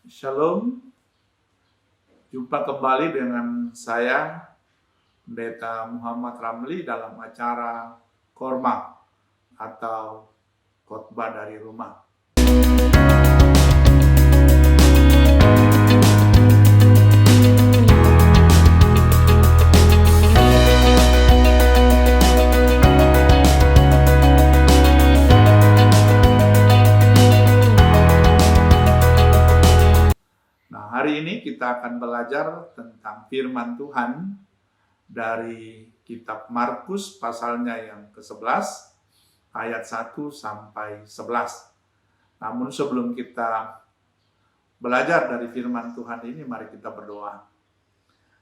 Shalom, jumpa kembali dengan saya, Pendeta Muhammad Ramli dalam acara Korma atau khotbah dari rumah. Hari ini kita akan belajar tentang firman Tuhan dari kitab Markus pasalnya yang ke-11 ayat 1 sampai 11. Namun sebelum kita belajar dari firman Tuhan ini, mari kita berdoa.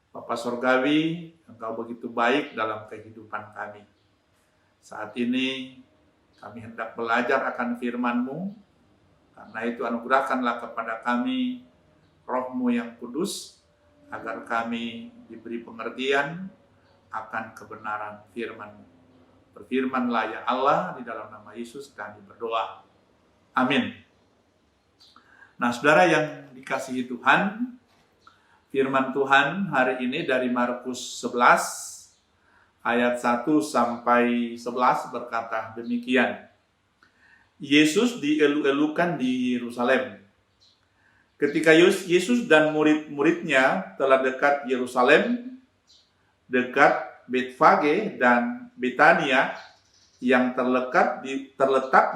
Bapa Sorgawi, Engkau begitu baik dalam kehidupan kami. Saat ini kami hendak belajar akan firman-Mu, karena itu anugerahkanlah kepada kami Roh-Mu yang kudus, agar kami diberi pengertian akan kebenaran firman-Mu. Berfirmanlah ya Allah, di dalam nama Yesus kami berdoa. Amin. Nah, saudara yang dikasihi Tuhan, firman Tuhan hari ini dari Markus 11, ayat 1 sampai 11 berkata demikian. Yesus dielu-elukan di Yerusalem. Ketika Yesus dan murid-muridnya telah dekat Yerusalem, dekat Betfage dan Betania yang terletak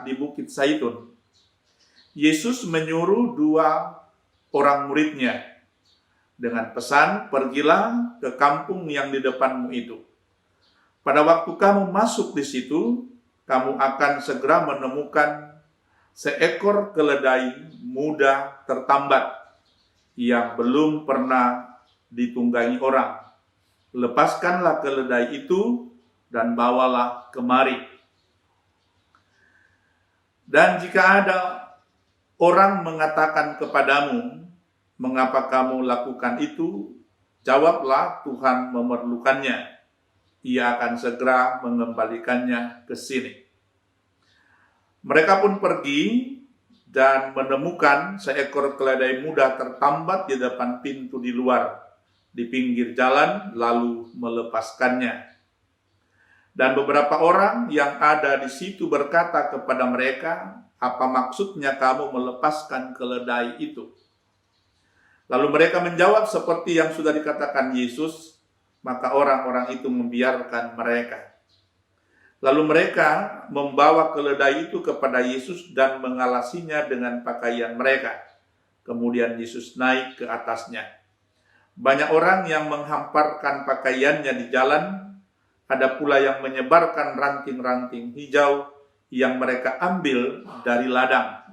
di Bukit Zaitun, Yesus menyuruh 2 orang muridnya dengan pesan, "Pergilah ke kampung yang di depanmu itu. Pada waktu kamu masuk di situ, kamu akan segera menemukan seekor keledai muda tertambat yang belum pernah ditunggangi orang. Lepaskanlah keledai itu dan bawalah kemari. Dan jika ada orang mengatakan kepadamu, 'Mengapa kamu lakukan itu?' jawablah, 'Tuhan memerlukannya. Ia akan segera mengembalikannya ke sini.' Mereka pun pergi dan menemukan seekor keledai muda tertambat di depan pintu di luar, di pinggir jalan, lalu melepaskannya. Dan beberapa orang yang ada di situ berkata kepada mereka, 'Apa maksudnya kamu melepaskan keledai itu?' Lalu mereka menjawab seperti yang sudah dikatakan Yesus, maka orang-orang itu membiarkan mereka. Lalu mereka membawa keledai itu kepada Yesus dan mengalasinya dengan pakaian mereka. Kemudian Yesus naik ke atasnya. Banyak orang yang menghamparkan pakaiannya di jalan, ada pula yang menyebarkan ranting-ranting hijau yang mereka ambil dari ladang.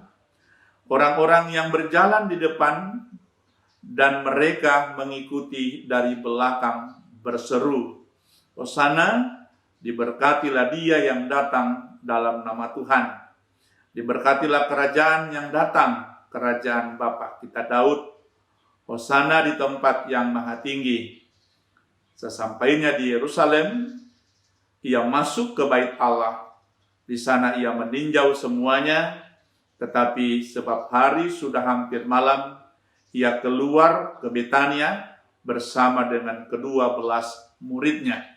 Orang-orang yang berjalan di depan dan mereka mengikuti dari belakang berseru, 'Hosana, diberkatilah dia yang datang dalam nama Tuhan. Diberkatilah kerajaan yang datang, kerajaan Bapa kita Daud. Hosana di tempat yang maha tinggi.' Sesampainya di Yerusalem, ia masuk ke bait Allah. Di sana ia meninjau semuanya, tetapi sebab hari sudah hampir malam, ia keluar ke Betania bersama dengan ke-12 muridnya."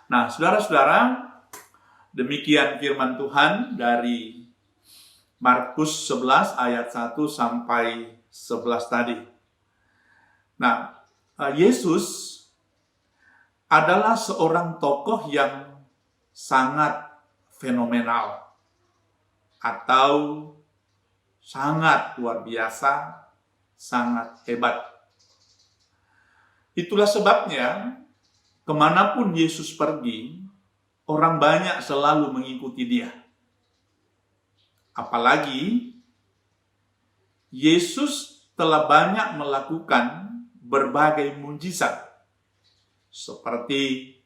Nah, saudara-saudara, demikian firman Tuhan dari Markus 11 ayat 1 sampai 11 tadi. Nah, Yesus adalah seorang tokoh yang sangat fenomenal atau sangat luar biasa, sangat hebat. Itulah sebabnya kemanapun Yesus pergi, orang banyak selalu mengikuti dia. Apalagi Yesus telah banyak melakukan berbagai mukjizat, seperti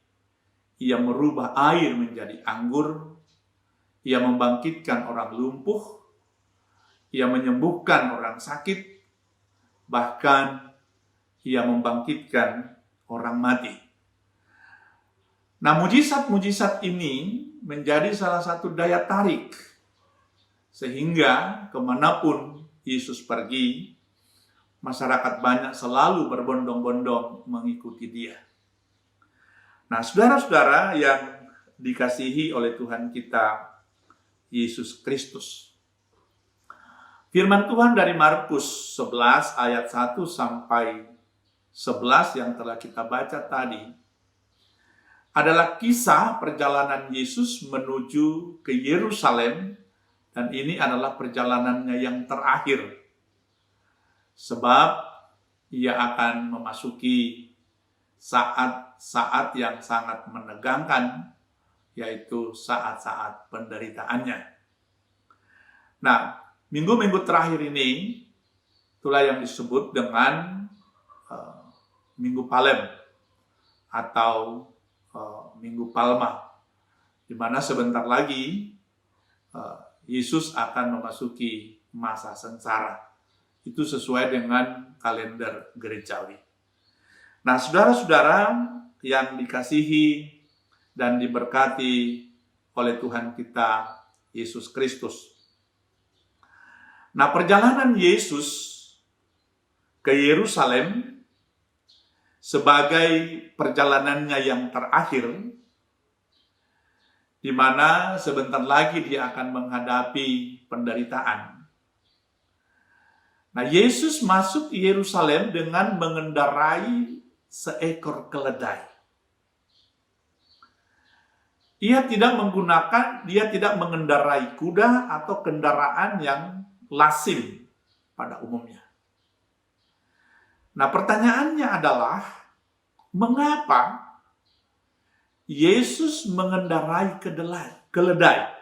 ia merubah air menjadi anggur, ia membangkitkan orang lumpuh, ia menyembuhkan orang sakit, bahkan ia membangkitkan orang mati. Nah, mujizat-mujizat ini menjadi salah satu daya tarik, sehingga kemanapun Yesus pergi, masyarakat banyak selalu berbondong-bondong mengikuti dia. Nah, saudara-saudara yang dikasihi oleh Tuhan kita, Yesus Kristus. Firman Tuhan dari Markus 11 ayat 1 sampai 11 yang telah kita baca tadi adalah kisah perjalanan Yesus menuju ke Yerusalem, dan ini adalah perjalanannya yang terakhir. Sebab ia akan memasuki saat-saat yang sangat menegangkan, yaitu saat-saat penderitaannya. Nah, minggu-minggu terakhir ini, itulah yang disebut dengan Minggu Palem atau Minggu Palma, di mana sebentar lagi Yesus akan memasuki masa sengsara. Itu sesuai dengan kalender gerejawi. Nah, saudara-saudara yang dikasihi dan diberkati oleh Tuhan kita, Yesus Kristus. Nah, perjalanan Yesus ke Yerusalem sebagai perjalanannya yang terakhir, di mana sebentar lagi dia akan menghadapi penderitaan. Nah, Yesus masuk ke Yerusalem dengan mengendarai seekor keledai. Dia tidak mengendarai kuda atau kendaraan yang lazim pada umumnya. Nah, pertanyaannya adalah, mengapa Yesus mengendarai keledai?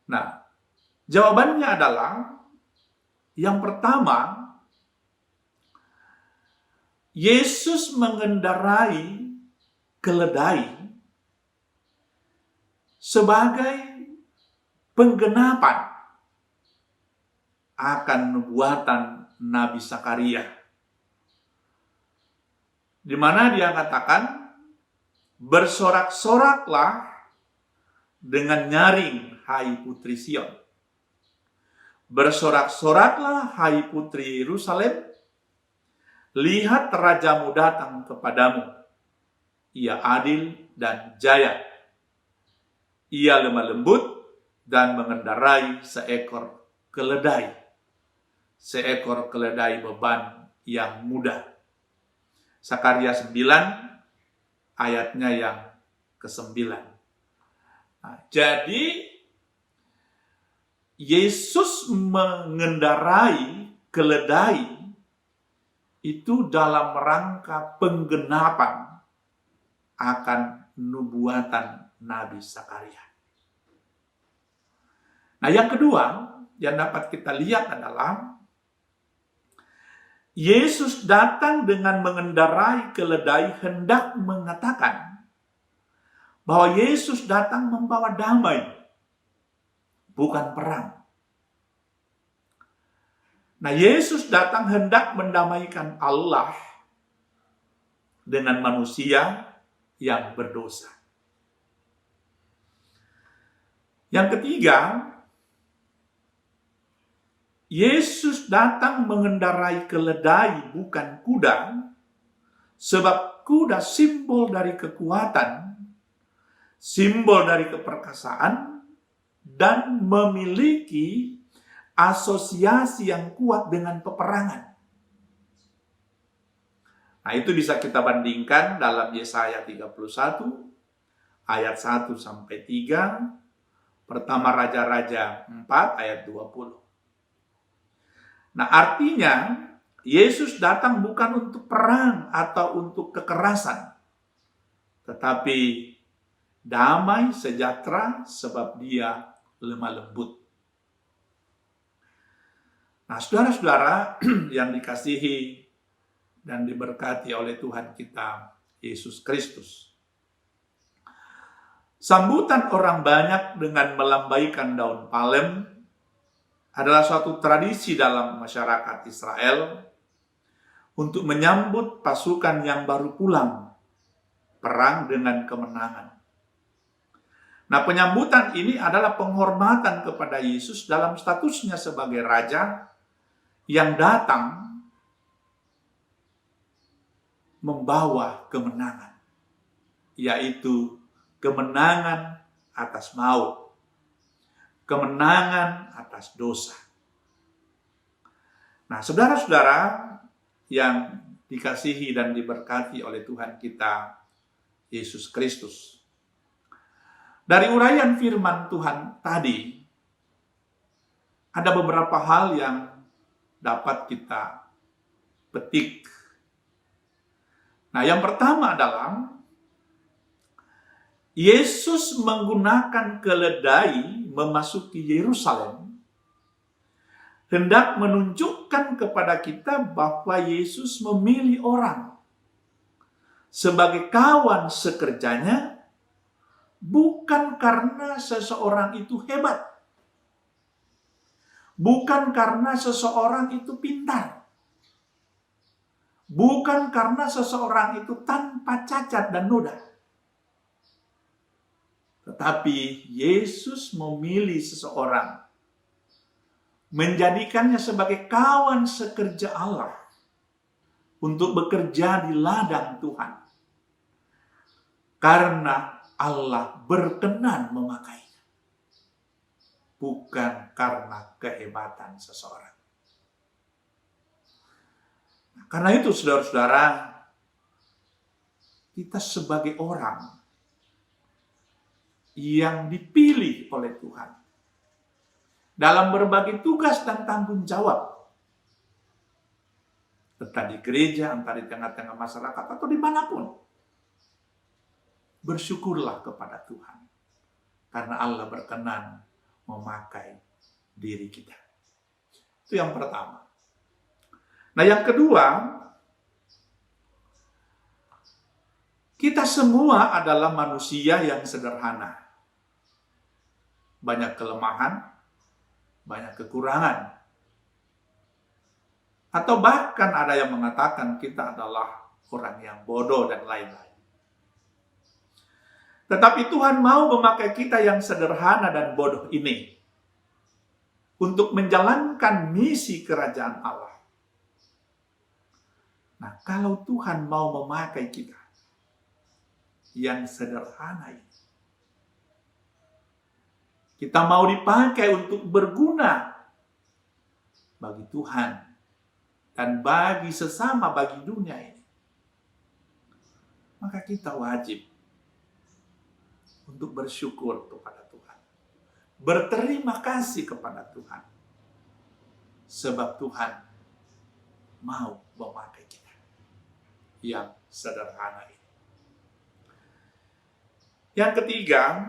Nah, jawabannya adalah, yang pertama, Yesus mengendarai keledai sebagai penggenapan akan nubuatan Nabi Zakaria, di mana dia katakan, bersorak-soraklah dengan nyaring, hai putri Sion. Bersorak-soraklah, hai putri Yerusalem. Lihat rajamu datang kepadamu. Ia adil dan jaya. Ia lemah lembut dan mengendarai seekor keledai. Seekor keledai beban yang mudah. Zakaria 9 ayatnya yang ke-9. Nah, jadi Yesus mengendarai keledai itu dalam rangka penggenapan akan nubuatan Nabi Zakaria. Nah, yang kedua yang dapat kita lihat adalah Yesus datang dengan mengendarai keledai hendak mengatakan bahwa Yesus datang membawa damai, bukan perang. Nah, Yesus datang hendak mendamaikan Allah dengan manusia yang berdosa. Yang ketiga, Yesus datang mengendarai keledai bukan kuda, sebab kuda simbol dari kekuatan, simbol dari keperkasaan, dan memiliki asosiasi yang kuat dengan peperangan. Nah, itu bisa kita bandingkan dalam Yesaya 31 ayat 1 sampai 3, pertama Raja-Raja 4 ayat 20. Nah, artinya Yesus datang bukan untuk perang atau untuk kekerasan, tetapi damai sejahtera sebab dia lemah lembut. Nah, saudara-saudara yang dikasihi dan diberkati oleh Tuhan kita Yesus Kristus, sambutan orang banyak dengan melambaikan daun palem adalah suatu tradisi dalam masyarakat Israel untuk menyambut pasukan yang baru pulang perang dengan kemenangan. Nah, penyambutan ini adalah penghormatan kepada Yesus dalam statusnya sebagai Raja yang datang membawa kemenangan, yaitu kemenangan atas maut, kemenangan atas dosa. Nah, saudara-saudara yang dikasihi dan diberkati oleh Tuhan kita, Yesus Kristus. Dari uraian firman Tuhan tadi, ada beberapa hal yang dapat kita petik. Nah, yang pertama adalah Yesus menggunakan keledai memasuki Yerusalem hendak menunjukkan kepada kita bahwa Yesus memilih orang sebagai kawan sekerjanya, bukan karena seseorang itu hebat, bukan karena seseorang itu pintar, bukan karena seseorang itu tanpa cacat dan noda. Tetapi Yesus memilih seseorang, menjadikannya sebagai kawan sekerja Allah untuk bekerja di ladang Tuhan. Karena Allah berkenan memakainya, bukan karena kehebatan seseorang. Karena itu, saudara-saudara, kita sebagai orang yang dipilih oleh Tuhan dalam berbagai tugas dan tanggung jawab, entah di gereja, entah di tengah-tengah masyarakat, atau dimanapun, bersyukurlah kepada Tuhan, karena Allah berkenan memakai diri kita. Itu yang pertama. Nah, yang kedua, kita semua adalah manusia yang sederhana. Banyak kelemahan, banyak kekurangan. Atau bahkan ada yang mengatakan kita adalah orang yang bodoh dan lain-lain. Tetapi Tuhan mau memakai kita yang sederhana dan bodoh ini untuk menjalankan misi kerajaan Allah. Nah, kalau Tuhan mau memakai kita yang sederhana ini, kita mau dipakai untuk berguna bagi Tuhan dan bagi sesama, bagi dunia ini, maka kita wajib untuk bersyukur kepada Tuhan, berterima kasih kepada Tuhan, sebab Tuhan mau memakai kita yang sederhana ini. Yang ketiga,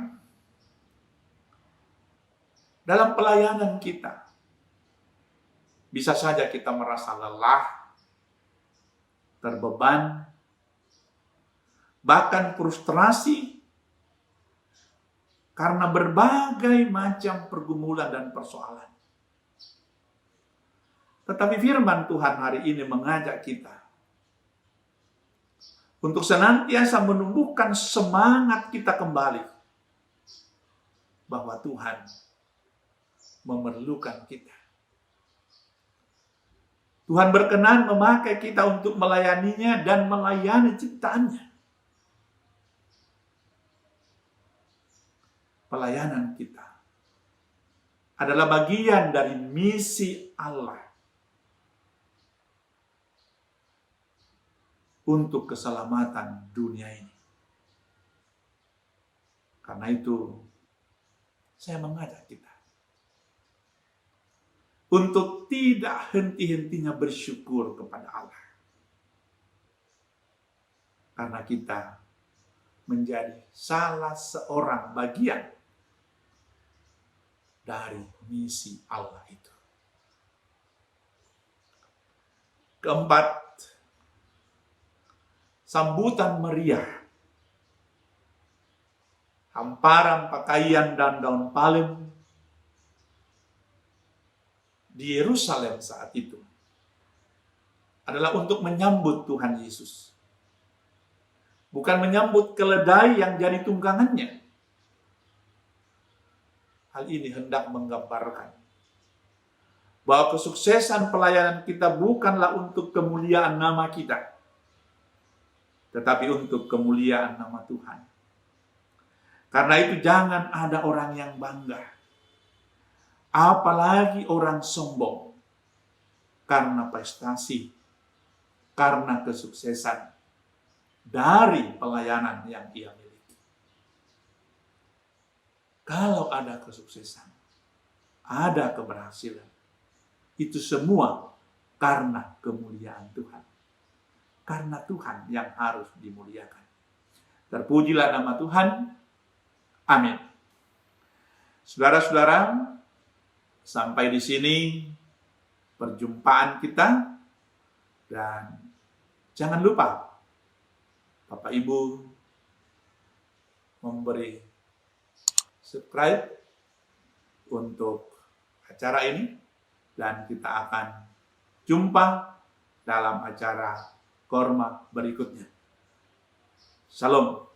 dalam pelayanan kita, bisa saja kita merasa lelah, terbeban, bahkan frustrasi karena berbagai macam pergumulan dan persoalan. Tetapi firman Tuhan hari ini mengajak kita untuk senantiasa menumbuhkan semangat kita kembali bahwa Tuhan memerlukan kita. Tuhan berkenan memakai kita untuk melayaninya dan melayani ciptaannya. Pelayanan kita adalah bagian dari misi Allah untuk keselamatan dunia ini. Karena itu, saya mengajak kita untuk tidak henti-hentinya bersyukur kepada Allah. Karena kita menjadi salah seorang bagian dari misi Allah itu. Keempat, sambutan meriah, hamparan pakaian dan daun palem di Yerusalem saat itu adalah untuk menyambut Tuhan Yesus. Bukan menyambut keledai yang jadi tunggangannya, hal ini hendak menggambarkan bahwa kesuksesan pelayanan kita bukanlah untuk kemuliaan nama kita, tetapi untuk kemuliaan nama Tuhan. Karena itu jangan ada orang yang bangga, apalagi orang sombong, karena prestasi, karena kesuksesan dari pelayanan yang ia miliki. Kalau ada kesuksesan, ada keberhasilan, itu semua karena kemuliaan Tuhan. Karena Tuhan yang harus dimuliakan. Terpujilah nama Tuhan. Amin. Saudara-saudara, sampai di sini perjumpaan kita. Dan jangan lupa Bapak Ibu memberi subscribe untuk acara ini. Dan kita akan jumpa dalam acara Korma berikutnya. Shalom.